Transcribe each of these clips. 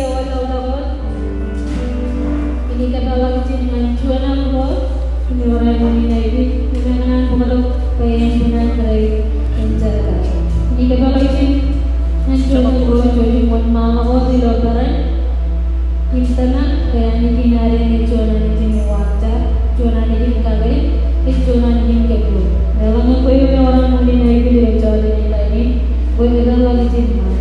awal-awal ini kadalang dengan jualan buat ini orang yang ini dengan pengaruh pengen dari penjara ini kadalang dengan jualan buat jadi buat malam di lebaran internet kayak ini hari ini jualan ini wajar jualan ini kagak jualan ini kebun dalam aku ini orang yang ini di jualan ini gue kadalang cina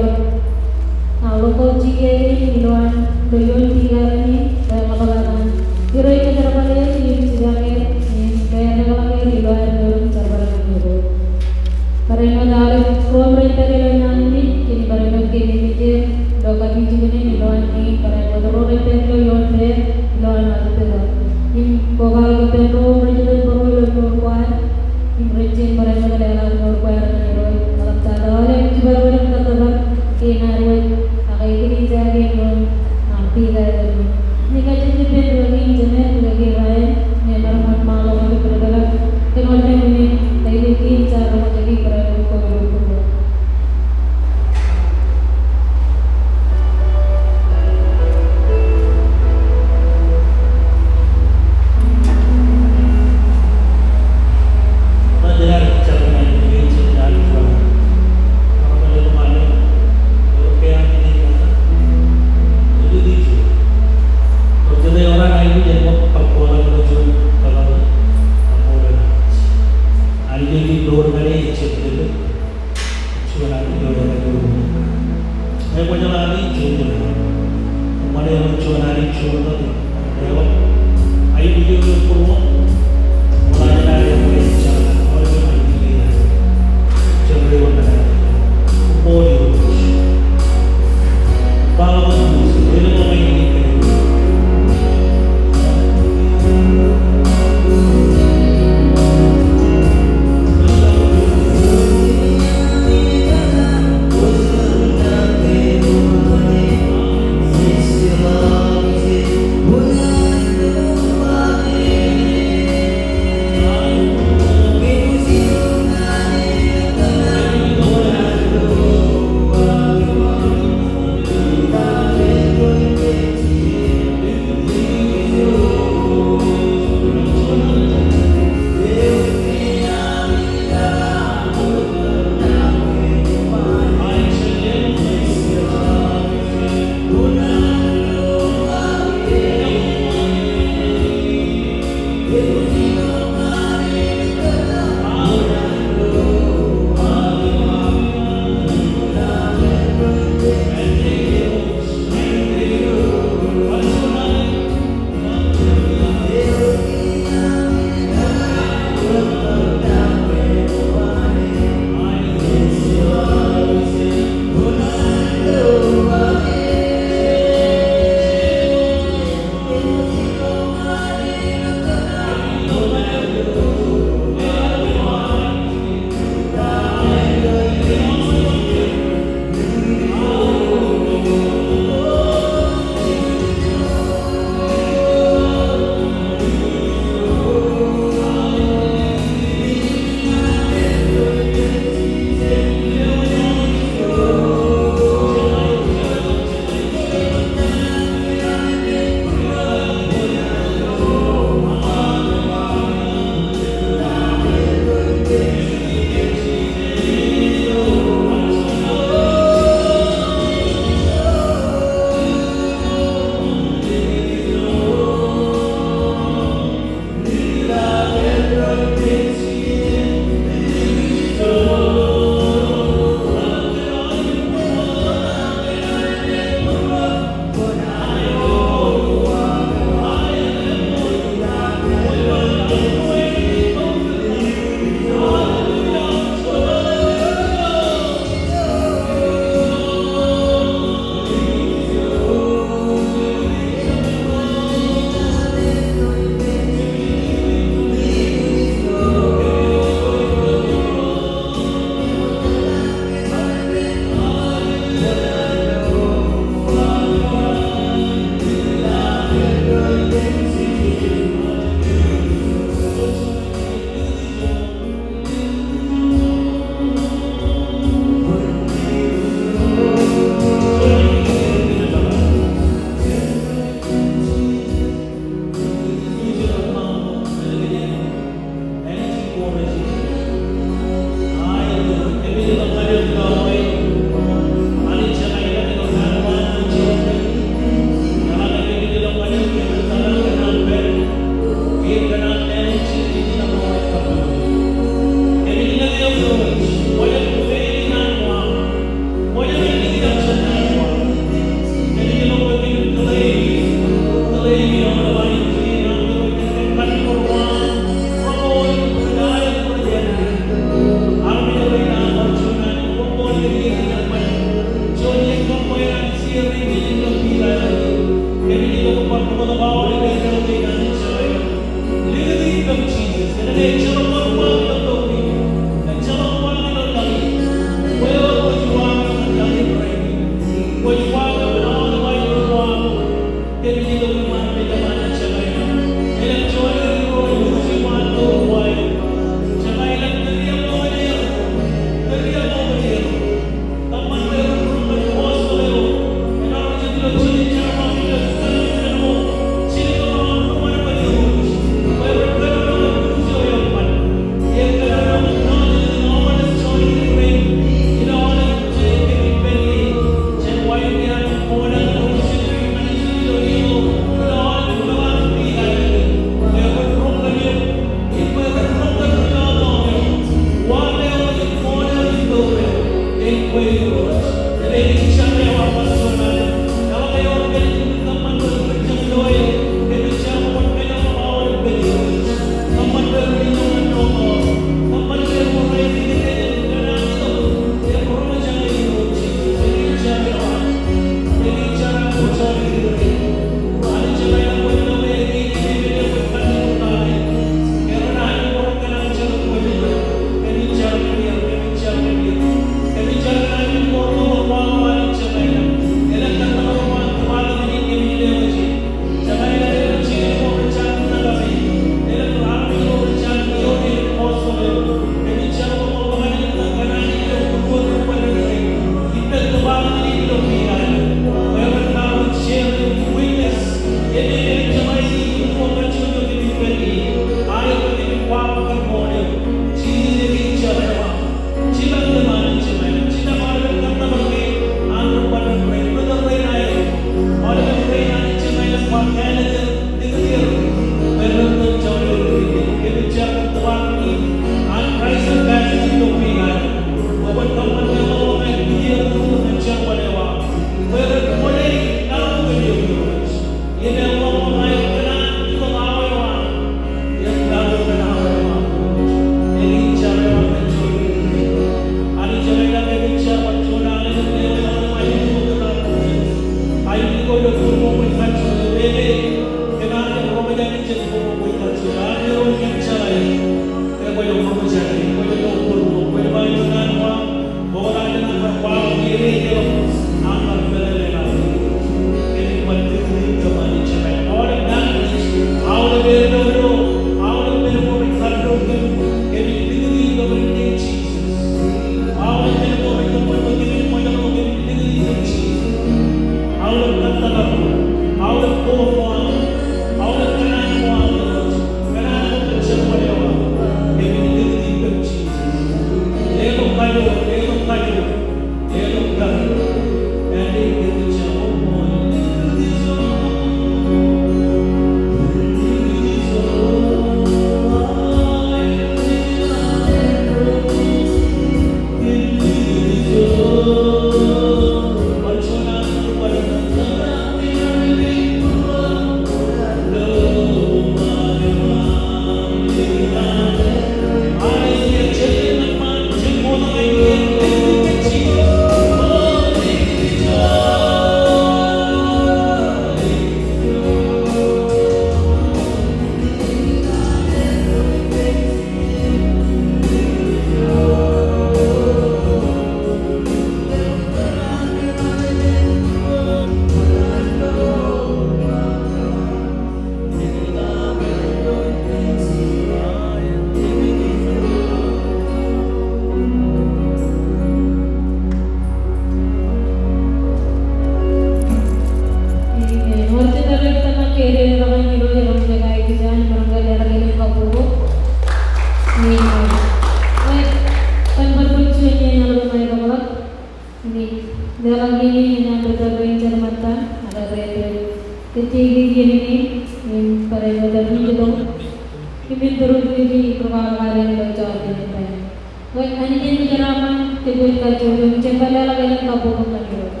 Anjing penyeraman kedua kacau cembala lagi kabur lagi.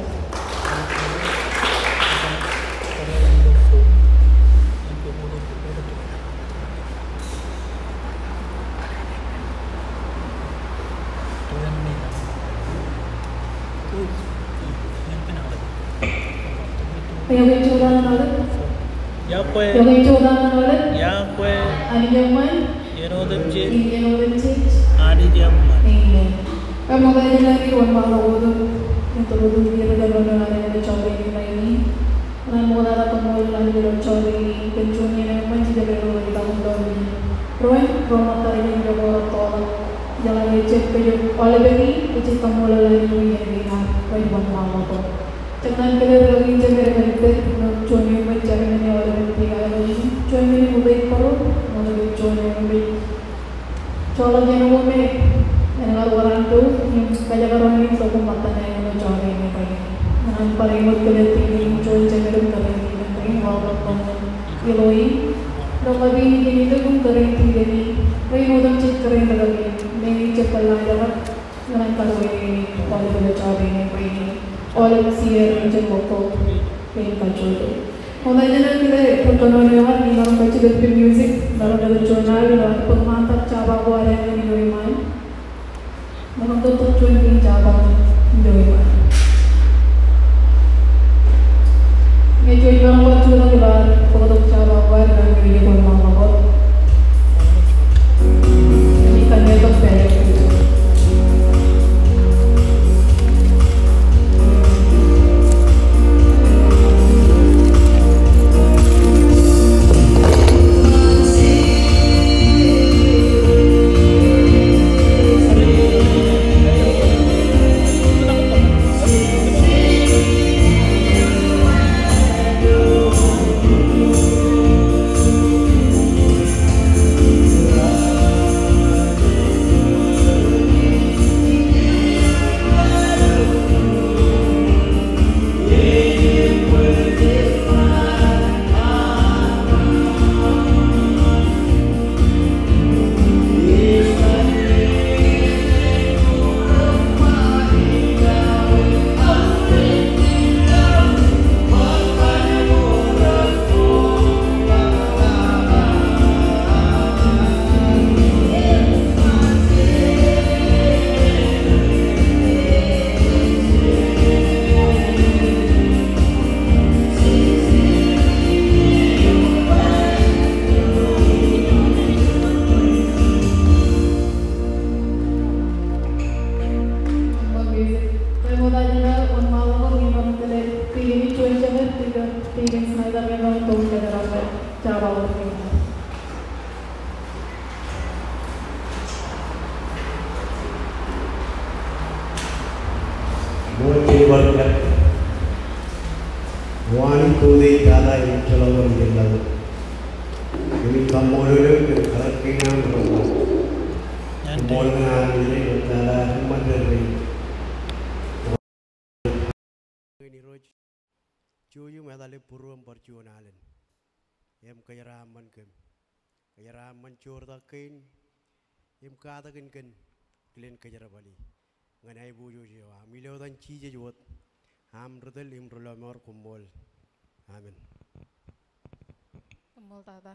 Yang curang ada? Ya pues. Yang curang ada? Ya pues. Ada zaman? Adi zaman. Kamu bayar lagi uang malu tu untuk dia berjalan dengan ada cawai ini. Orang mula atau mula lagi berjalan cawai ini pencunya yang masih jaga orang tahun tahun ini. Roy, rumah tadi jaga orang tua. Jalan lecet kerja oleh bagi lecet kamu lagi ini yang dia Roy buat malu tu. Jangan kerja lagi jaga kerja pencunya berjaga dengan orang tiga lagi. Cuci ini mubah korup, mula cuci mubah. Coba jangan mubah. Yang orang tu, yang kerja orang ini sokong matanya yang orang cari ini kaya. Orang paling mudah kerja ini jual cenderung kerja ini, tapi walaupun kamu kiloi, orang lebih ini tu pun kerja ini. Paling mudah cek kerja lagi. Ini cek pelan jalan, orang kalau ini paling kerja cari ini ini. All siar cek boko, paling kacau tu. Orang jangan kita perkenalan orang ni orang baca dari music, dalam ada jurnal, dalam pemantap cabang buat yang ini doi main. Orang tu tujuan ini cabang doi main. Ini cuci barang buat curang juga, pokok cabang buat dan ini pun mama buat. Ini kan dia tu pelak. Kalian kejar balik. Nganai buju jiwa. Milau dan cije juat. Ham rodel imrola mor kumbol. Amin. Kumbol tata.